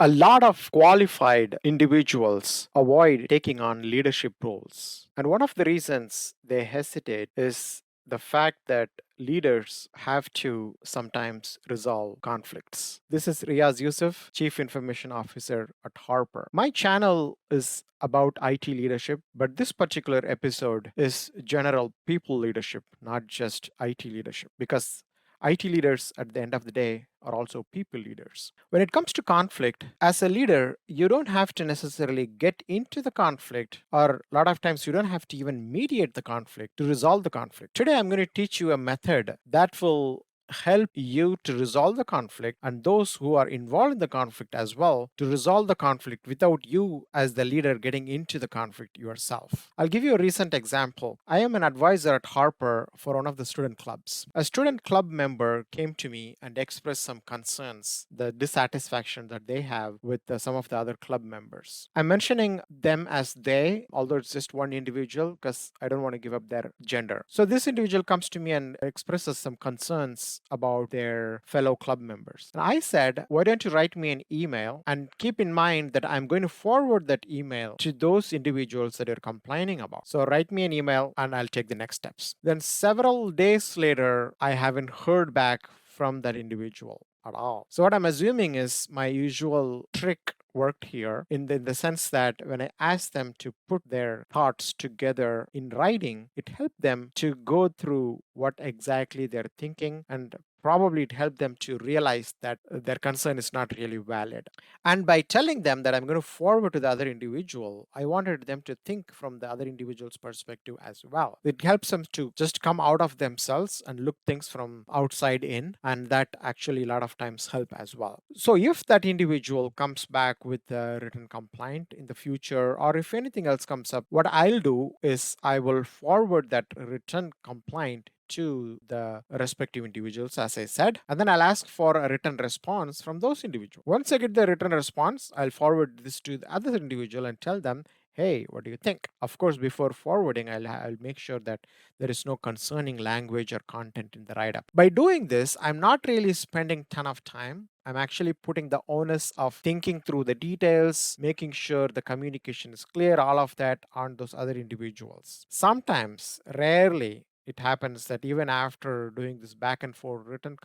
A lot of qualified individuals avoid taking on leadership roles. And one of the reasons they hesitate is the fact that leaders have to sometimes resolve conflicts. This is Riaz Yusuf, Chief Information Officer at Harper. My channel is about IT leadership, but this particular episode is general people leadership, not just IT leadership, because IT leaders at the end of the day are also people leaders. When it comes to conflict, as a leader, you don't have to necessarily get into the conflict, or a lot of times you don't have to even mediate the conflict to resolve the conflict. Today, I'm going to teach you a method that will help you to resolve the conflict and those who are involved in the conflict as well to resolve the conflict without you as the leader getting into the conflict yourself. I'll give you a recent example. I am an advisor at Harper for one of the student clubs. A student club member came to me and expressed some concerns, the dissatisfaction that they have with some of the other club members. I'm mentioning them as they, although it's just one individual because I don't want to give up their gender. So this individual comes to me and expresses some concerns about their fellow club members. And I said, why don't you write me an email and keep in mind that I'm going to forward that email to those individuals that you're complaining about. So write me an email and I'll take the next steps. Then several days later, I haven't heard back from that individual at all. So what I'm assuming is my usual trick worked here in the sense that when I asked them to put their thoughts together in writing, it helped them to go through what exactly they're thinking, and probably it helped them to realize that their concern is not really valid. And by telling them that I'm going to forward to the other individual, I wanted them to think from the other individual's perspective as well. It helps them to just come out of themselves and look things from outside in, and that actually a lot of times help as well. So if that individual comes back with a written complaint in the future, or if anything else comes up, what I'll do is I will forward that written complaint to the respective individuals, as I said, and then I'll ask for a written response from those individuals. Once I get the written response, I'll forward this to the other individual and tell them, hey, what do you think? Of course, before forwarding, I'll make sure that there is no concerning language or content in the write-up. By doing this, I'm not really spending ton of time. I'm actually putting the onus of thinking through the details, making sure the communication is clear, all of that on those other individuals. Sometimes, rarely, it happens that even after doing this back and forth written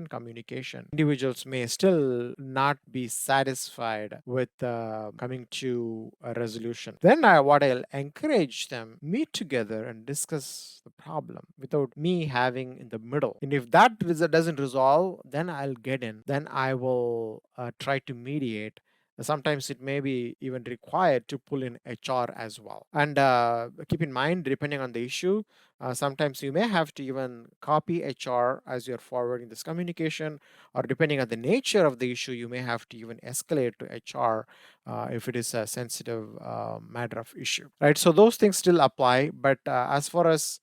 communication, individuals may still not be satisfied with coming to a resolution. Then what I'll encourage them, meet together and discuss the problem without me having in the middle. And if that doesn't resolve, then I'll get in. Then I will try to mediate. Sometimes it may be even required to pull in HR as well. And keep in mind, depending on the issue, sometimes you may have to even copy HR as you're forwarding this communication, or depending on the nature of the issue, you may have to even escalate to HR if it is a sensitive matter of issue, right? So those things still apply, but as far as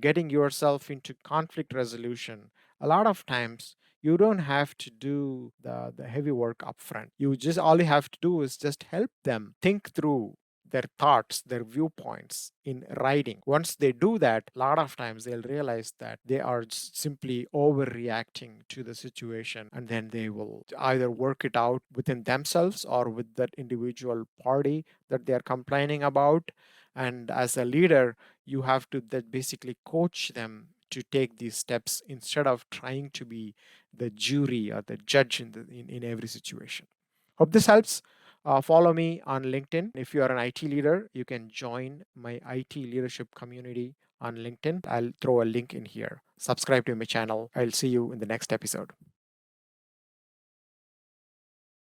getting yourself into conflict resolution, a lot of times you don't have to do the heavy work upfront. You just all you have to do is just help them think through their thoughts, their viewpoints in writing. Once they do that, a lot of times they'll realize that they are simply overreacting to the situation, and then they will either work it out within themselves or with that individual party that they are complaining about. And as a leader, you have to that basically coach them to take these steps instead of trying to be the jury or the judge in every situation. Hope this helps. Follow me on LinkedIn. If you are an IT leader, you can join my IT leadership community on LinkedIn. I'll throw a link in here. Subscribe to my channel. I'll see you in the next episode.